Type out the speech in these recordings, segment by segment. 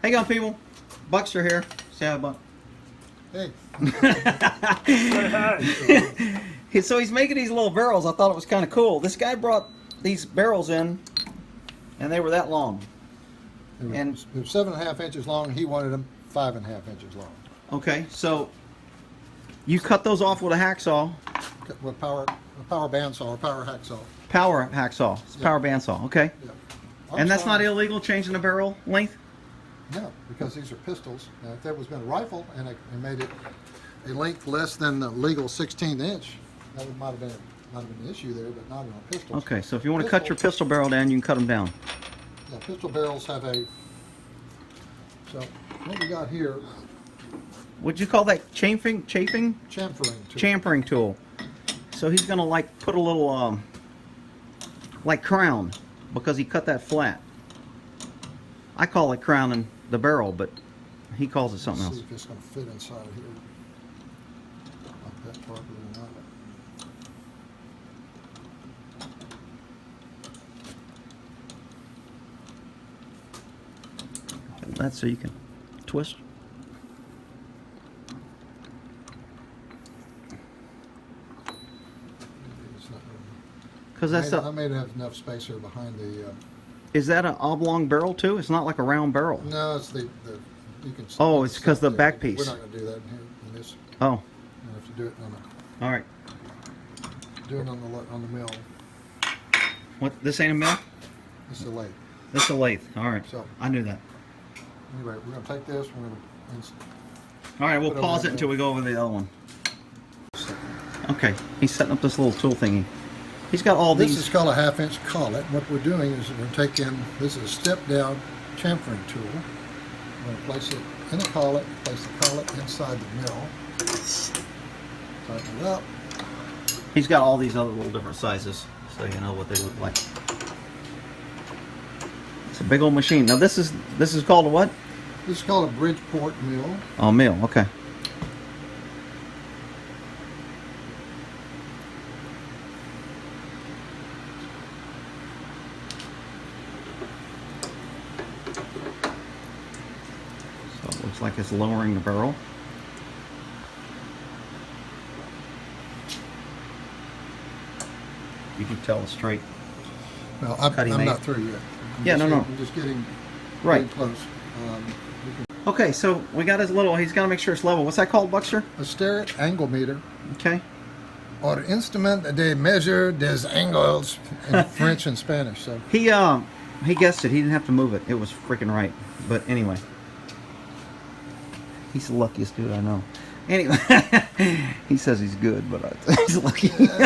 Hey, gun people. Buckster here. Say hi, Buck. Hey. So he's making these little barrels. I thought it was kind of cool. This guy brought these barrels in, and they were that long. They were, And they were 7.5 inches long. He wanted them 5.5 inches long. okay, so you cut those off with a hacksaw. With a power bandsaw or power hacksaw. Power hacksaw. It's Yeah. power bandsaw. Okay. Yeah. And that's not illegal, changing the barrel length? No, because these are pistols. Now, if there was been a rifle and it made it a length less than the legal 16th inch, that might have been an issue there, but not in a pistol. Okay, so if you want to cut your pistol barrel down, you can cut them down. Yeah, pistol barrels have a. So what we got here? What'd you call that? Chamfering tool. Chamfering tool. So he's gonna like put a little like crown, because he cut that flat. I call it crowning the barrel, but he calls it something else. See if it's going to fit inside here. Like that properly or not. That's so you can twist. Because that's I made it have enough space here behind the. Is that an oblong barrel too? It's not like a round barrel. No, it's the you can. Oh, it's because the back piece. We're not going to do that in here in this. Oh. You have to do it on All right. the mill. What? This ain't a mill? This is a lathe. This is a lathe. All right. So I knew that. anyway, we're going to take this. We're going to. All right. We'll pause it until we go over the other one. Okay. He's setting up this little tool thingy. He's got all these. This is called a 1/2 inch collet. What we're doing is we're taking, this is a step down chamfering tool. We're going to place it in the collet, place the collet inside the mill, tighten it up. He's got all these other little different sizes, so you know what they look like. It's a big old machine. Now this is called a what? This is called a Bridgeport mill. Oh, mill. Okay. Looks like it's lowering the barrel. You can tell it's straight. Well, I'm not through yet. I'm just getting right close. Okay, so we got his little, he's got to make sure it's level. What's that called, Buckster? A Starrett angle meter. Okay. Or the instrument that they measure des angles in French and Spanish. So he guessed it. He didn't have to move it. It was freaking right. But anyway. He's the luckiest dude I know. Anyway, he says he's good, but he's lucky. Anyway,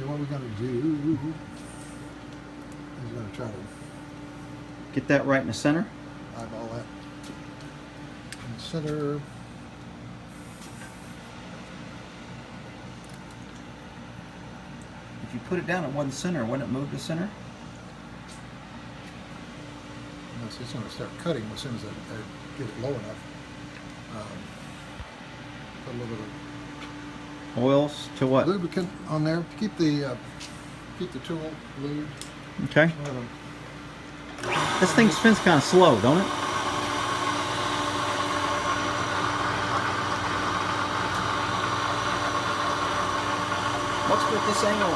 what we're going to do is going to try to get that right in the center. eyeball that in the center. If you put it down at one center, wouldn't it move the center? It's going to start cutting as soon as I get it low enough. Put a little bit of Oils to what? lubricant on there to keep the tool lubed. Okay. This thing spins kind of slow, don't it? What's with this angle?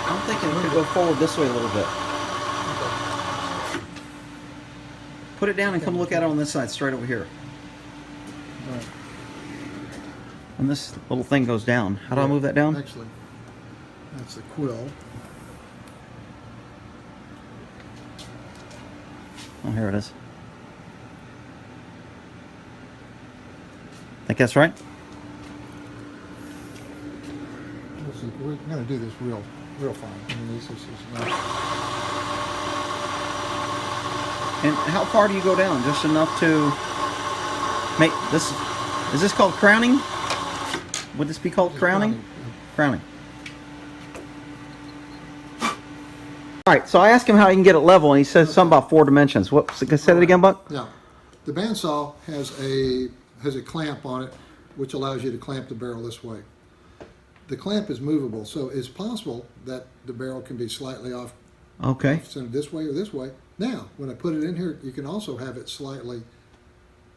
I'm thinking we could go forward this way a little bit. Put it down and come look at it on this side, straight over here. Right. And this little thing goes down. How do I move that down? Actually, that's the quill. Oh, here it is. Think that's right? We're going to do this real fine. I mean, this is not. And how far do you go down? Just enough to make this. Is this called crowning? Would this be called crowning? Crowning. All right. So I asked him how he can get it level, and he says something about 4 dimensions. What? Say that again, Buck. Yeah, the bandsaw has a clamp on it, which allows you to clamp the barrel this way. The clamp is movable, so it's possible that the barrel can be slightly off. Okay. Centered this way or this way. Now, when I put it in here, you can also have it slightly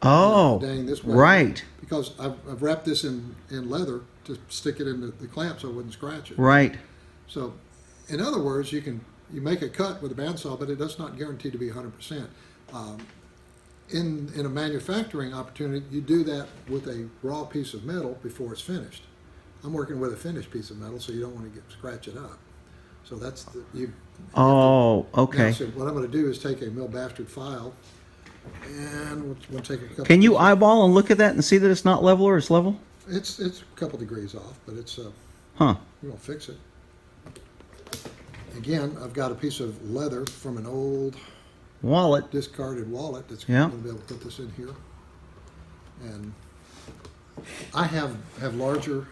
Oh, dang this way. right, Because I've wrapped this in leather to stick it in the clamp so it wouldn't scratch it. right. So, in other words, you make a cut with a bandsaw, but it does not guarantee to be 100%. In a manufacturing opportunity, you do that with a raw piece of metal before it's finished. I'm working with a finished piece of metal, so you don't want to scratch it up. So that's Oh, okay. Now, so what I'm going to do is take a mill bastard file, and we'll take a couple. Can you eyeball and look at that and see that it's not level or it's level? It's a couple degrees off, but it's Huh. we're gonna fix it. Again, I've got a piece of leather from an old Wallet. discarded wallet that's Yeah. going to be able to put this in here. And I have larger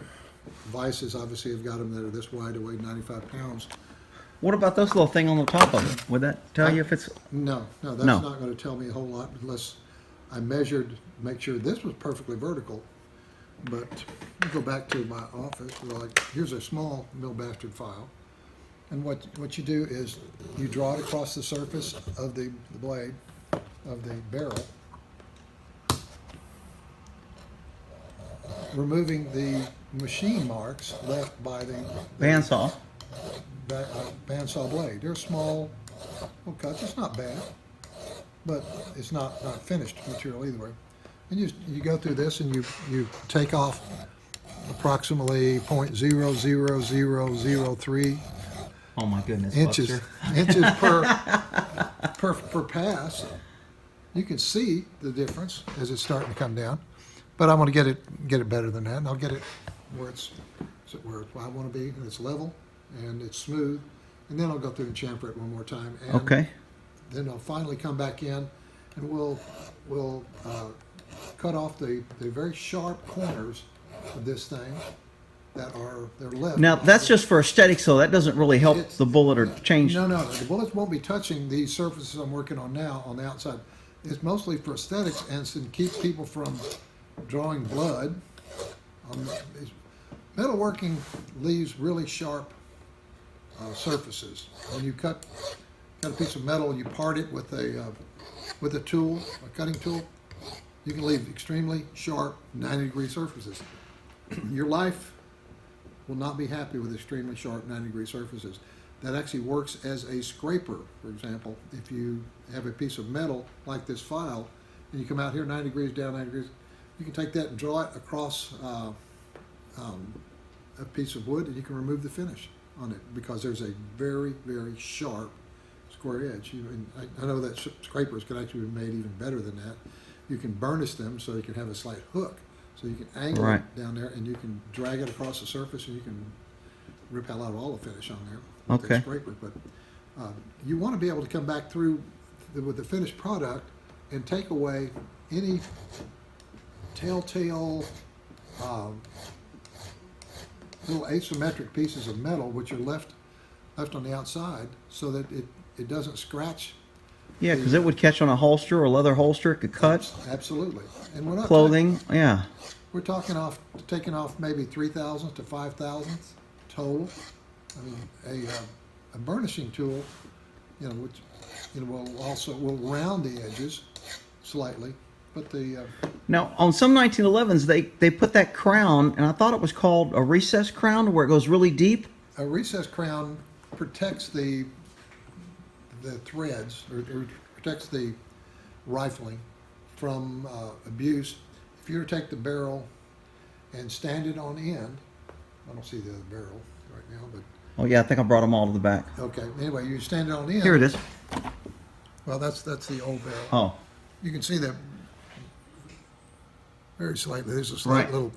vices. Obviously, I've got them that are this wide, that weigh 95 pounds. What about this little thing on the top of it? Would that tell you if it's... No, that's No. not going to tell me a whole lot unless I measured, make sure this was perfectly vertical. But I'll go back to my office. Like, here's a small mill bastard file. And what you do is you draw it across the surface of the blade of the barrel, removing the machine marks left by the Bandsaw. bandsaw blade. They're small little cuts. It's not bad, but it's not finished material either way. And you go through this and you take off approximately 0.00003 Oh my goodness. inches Buster. inches per pass. You can see the difference as it's starting to come down, but I'm going to get it better than that, and I'll get it where where I want to be, and it's level and it's smooth, and then I'll go through and chamfer it one more time. And Okay. Then I'll finally come back in, and we'll cut off the very sharp corners of this thing they're left. Now, that's just for aesthetics, so that doesn't really help It's- the bullet or change... No, the bullets won't be touching these surfaces I'm working on now on the outside. It's mostly for aesthetics and to keep people from drawing blood. Metalworking leaves really sharp surfaces. When you cut a piece of metal and you part it with a tool, a cutting tool, you can leave extremely sharp 90-degree surfaces. Your life will not be happy with extremely sharp 90-degree surfaces. That actually works as a scraper, for example. If you have a piece of metal like this file, and you come out here 90 degrees, down 90 degrees, you can take that and draw it across a piece of wood, and you can remove the finish on it because there's a very, very sharp square edge. I know that scrapers can actually be made even better than that. You can burnish them so you can have a slight hook. So you can angle Right. it down there, and you can drag it across the surface, and you can rip out all the finish on there with Okay. the scraper. But you want to be able to come back through with the finished product and take away any telltale little asymmetric pieces of metal which are left on the outside, so that it doesn't scratch. Yeah, because it would catch on a holster or a leather holster. It could cut Absolutely. And we're not clothing. Yeah. We're taking off maybe 3,000 to 5,000 total. I mean, a burnishing tool, which will round the edges slightly, but Now, on some 1911s, they put that crown, and I thought it was called a recessed crown, where it goes really deep. a recessed crown protects the threads or protects the rifling from abuse. If you were to take the barrel and stand it on end, I don't see the other barrel right now, but Oh yeah, I think I brought them all to the back. okay. Anyway, you stand it on end. Here it is. Well, that's the old barrel. Oh, You can see that very slightly. There's a slight Right.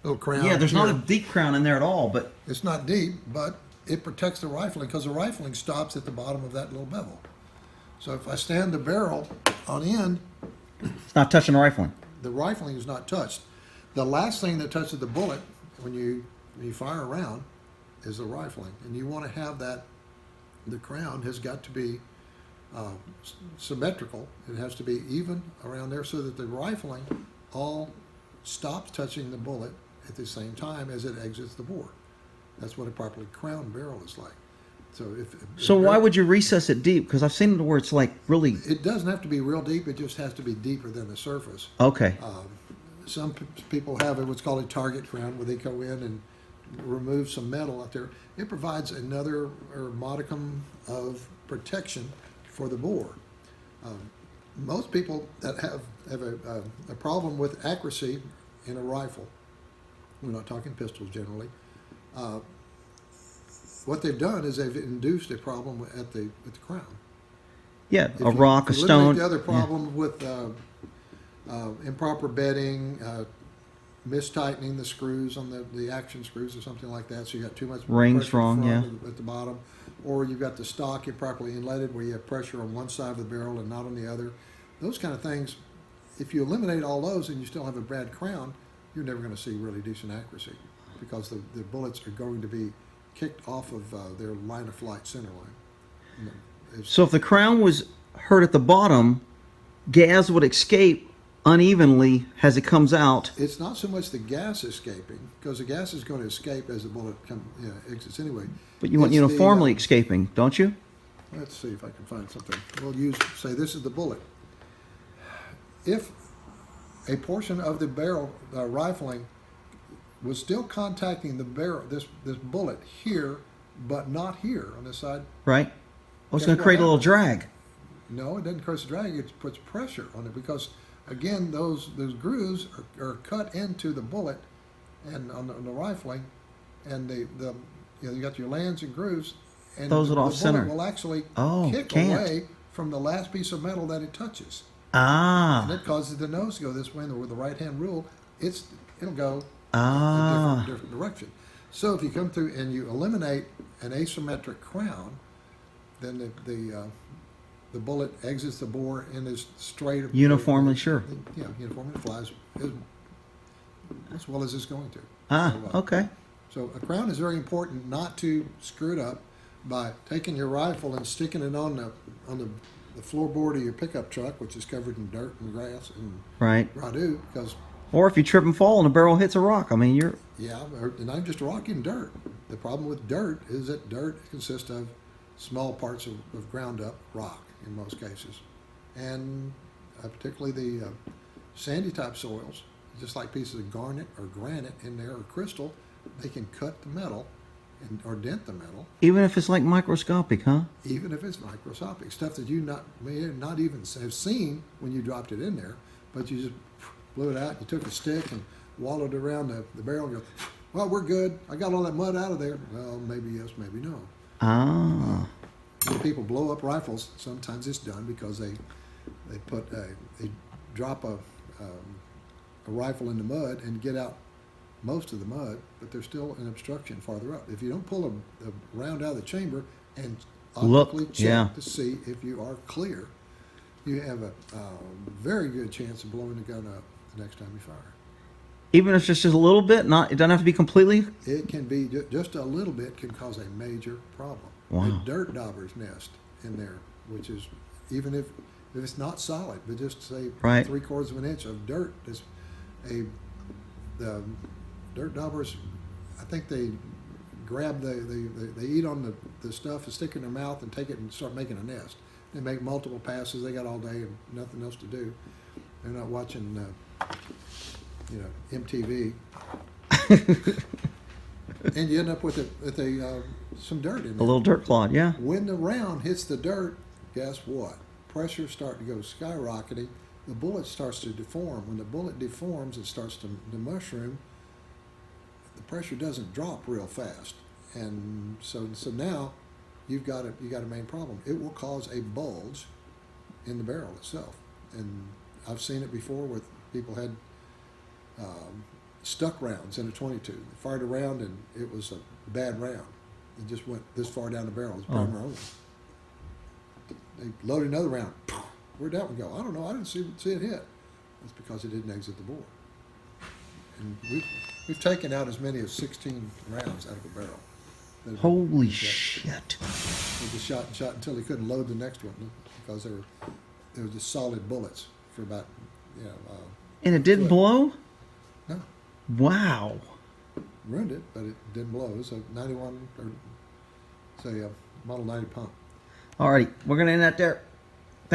little crown. yeah. There's not a here. deep crown in there at all, but It's not deep, but it protects the rifling because the rifling stops at the bottom of that little bevel. So if I stand the barrel on end, it's not touching the rifling. the rifling is not touched. The last thing that touches the bullet when you fire a round is the rifling, and you want to have that. The crown has got to be symmetrical. It has to be even around there so that the rifling all stops touching the bullet at the same time as it exits the bore. That's what a properly crowned barrel is like. So why would you recess it deep? Because I've seen it where it's like really. It doesn't have to be real deep. It just has to be deeper than the surface. Okay. Some people have what's called a target crown, where they go in and remove some metal out there. It provides another or modicum of protection for the bore. Most people that have a problem with accuracy in a rifle, we're not talking pistols generally, what they've done is they've induced a problem at the crown. Yeah, a rock, a stone. The other problem with improper bedding, mistightening the screws on the action screws or something like that, so you got too much Rings pressure wrong, yeah. at the bottom, or you've got the stock improperly inletted where you have pressure on one side of the barrel and not on the other. Those kind of things, if you eliminate all those and you still have a bad crown, you're never going to see really decent accuracy, because the bullets are going to be kicked off of their line of flight center line. So if the crown was hurt at the bottom, gas would escape unevenly as it comes out. It's not so much the gas escaping, because the gas is going to escape as the bullet exits anyway. But you want uniformly escaping, don't you? Let's see if I can find something. We'll say this is the bullet. If a portion of the barrel rifling was still contacting the barrel, this bullet here, but not here on this side. Right. Oh, it's going to create a little drag. No, it doesn't create a drag. It puts pressure on it, because again, those grooves are cut into the bullet and on the rifling, and you got your lands and grooves, and those are off center. The bullet will actually kick away from the last piece of metal that it touches. And it causes the nose to go this way. And with the right hand rule, it'll go a different direction. So if you come through and you eliminate an asymmetric crown, then the bullet exits the bore and is straight. Uniformly, sure. Yeah, uniformly flies as well as it's going to. Okay. So a crown is very important, not to screw it up by taking your rifle and sticking it on the floorboard of your pickup truck, which is covered in dirt and grass and radu, because. Or if you trip and fall and the barrel hits a rock, I mean you're. Yeah, and not just rock and dirt. The problem with dirt is that dirt consists of small parts of ground up rock in most cases, and particularly the sandy type soils, just like pieces of garnet or granite in there or crystal, they can cut the metal or dent the metal. Even if it's like microscopic, huh? Even if it's microscopic, stuff that you may not even have seen when you dropped it in there, but you just blew it out. You took a stick and wallowed around the barrel and go, well, we're good. I got all that mud out of there. Well, maybe yes, maybe no. When people blow up rifles, sometimes it's done because they drop a rifle in the mud and get out most of the mud, but there's still an obstruction farther up. If you don't pull a round out of the chamber and optically check to see if you are clear, you have a very good chance of blowing the gun up the next time you fire. Even if it's just a little bit, it doesn't have to be completely? It can be, just a little bit can cause a major problem. Wow. A dirt dauber's nest in there, which is, even if it's not solid, but just say 3/4 of an inch of dirt, the dirt daubers, I think they grab they eat on the stuff and stick it in their mouth and take it and start making a nest. They make multiple passes. They got all day and nothing else to do. They're not watching, MTV. And you end up with some dirt in there. A little dirt clod, yeah. When the round hits the dirt, guess what? Pressure starts to go skyrocketing. The bullet starts to deform. When the bullet deforms, it starts to mushroom. The pressure doesn't drop real fast, and so now you've got a main problem. It will cause a bulge in the barrel itself, and I've seen it before with people had stuck rounds in a .22. They fired a round and it was a bad round. It just went this far down the barrel. It was primer only. They loaded another round. Where'd that one go? I don't know. I didn't see it hit. That's because it didn't exit the bore. And we've taken out as many as 16 rounds out of a barrel. Holy shit! They just shot and shot until they couldn't load the next one because they were just solid bullets for about and it didn't blow? No. Wow. Ruined it, but it didn't blow. So 91 or say Model 90 pump. Alrighty, we're gonna end that there.